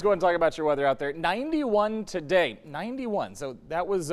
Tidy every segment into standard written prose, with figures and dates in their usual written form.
Let's go ahead and talk about your weather out there. 91 today, 91. So that was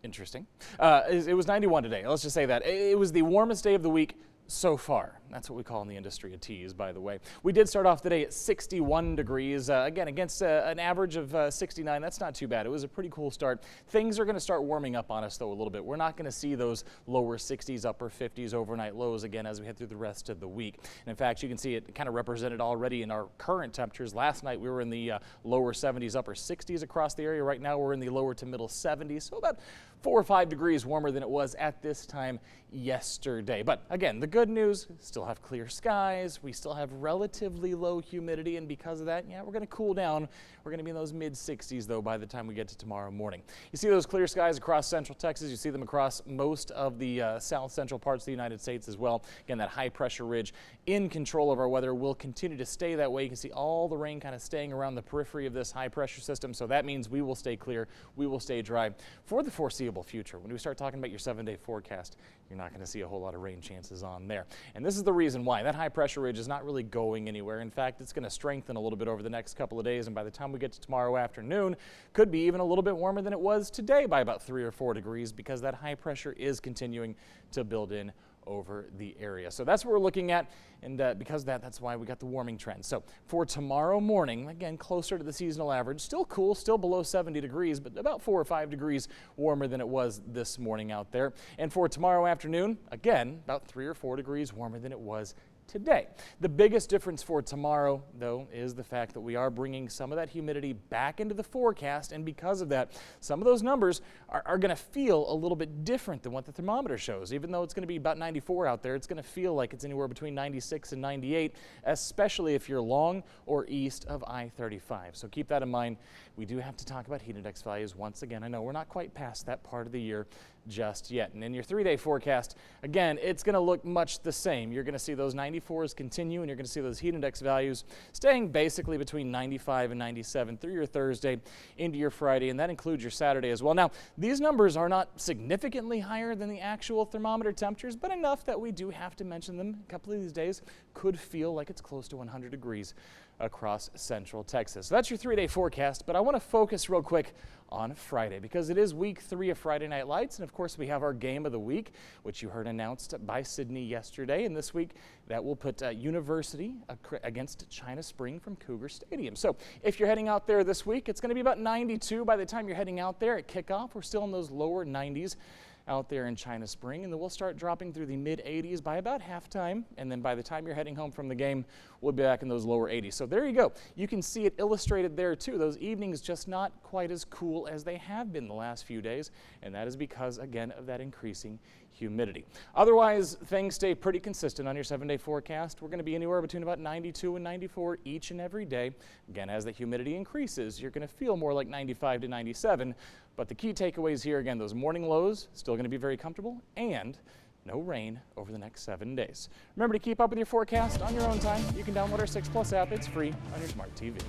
interesting. It was 91 today. Let's just say that. It was the warmest day of the week so far. That's what we call in the industry a tease, by the way. We did start off the day at 61 degrees, again, against an average of 69. That's not too bad. It was a pretty cool start. Things are going to start warming up on us, though, a little bit. We're not going to see those lower 60s, upper 50s overnight lows again as we head through the rest of the week. And in fact, you can see it kind of represented already in our current temperatures. Last night, we were in the lower 70s, upper 60s across the area. Right now, we're in the lower to middle 70s, so about 4 or 5 degrees warmer than it was at this time yesterday. But again, the good news, still have clear skies. We still have relatively low humidity, and because of that, yeah, we're going to cool down. We're going to be in those mid 60s, though, by the time we get to tomorrow morning. You see those clear skies across central Texas. You see them across most of the south central parts of the United States as well. Again, that high pressure ridge in control of our weather will continue to stay that way. You can see all the rain kind of staying around the periphery of this high pressure system, so that means we will stay clear, we will stay dry for the foreseeable future. When we start talking about your 7-day forecast, you're not going to see a whole lot of rain chances on there. And this is the reason why. That high pressure ridge is not really going anywhere. In fact, it's going to strengthen a little bit over the next couple of days, and by the time we get to tomorrow afternoon, could be even a little bit warmer than it was today by about 3 or 4 degrees, because that high pressure is continuing to build in over the area. So that's what we're looking at, and because of that, that's why we got the warming trend. So for tomorrow morning, again, closer to the seasonal average, still cool, still below 70 degrees, but about 4 or 5 degrees warmer than it was this morning out there. And for tomorrow afternoon, again, about 3 or 4 degrees warmer than it was today. The biggest difference for tomorrow, though, is the fact that we are bringing some of that humidity back into the forecast, and because of that, some of those numbers are going to feel a little bit different than what the thermometer shows. Even though it's going to be about 94 out there, it's going to feel like it's anywhere between 96 and 98, especially if you're along or east of I-35. So keep that in mind. We do have to talk about heat index values once again. I know we're not quite past that part of the year just yet. And in your 3-day forecast, again, it's going to look much the same. You're going to see those 94s continue, and you're going to see those heat index values staying basically between 95 and 97 through your Thursday into your Friday, and that includes your Saturday as well. Now, these numbers are not significantly higher than the actual thermometer temperatures, but enough that we do have to mention them. A couple of these days could feel like it's close to 100 degrees across central Texas. So that's your 3-day forecast, but I want to focus real quick on Friday because it is week 3 of Friday Night Lights, and of course we have our game of the week, which you heard announced by Sydney yesterday, and this week that will put University against China Spring from Cougar Stadium. So if you're heading out there this week, it's going to be about 92 by the time you're heading out there at kickoff. We're still in those lower 90s out there in China Spring, and then we'll start dropping through the mid 80s by about halftime, and then by the time you're heading home from the game, we'll be back in those lower 80s. So there you go. You can see it illustrated there too. Those evenings just not quite as cool as they have been the last few days, and that is because, again, of that increasing humidity. Otherwise, things stay pretty consistent on your 7-day forecast. We're going to be anywhere between about 92 and 94 each and every day. Again, as the humidity increases, you're going to feel more like 95 to 97. But the key takeaways here, again, those morning lows still going to be very comfortable, and no rain over the next 7 days. Remember to keep up with your forecast on your own time. You can download our 6 Plus app. It's free on your smart TV.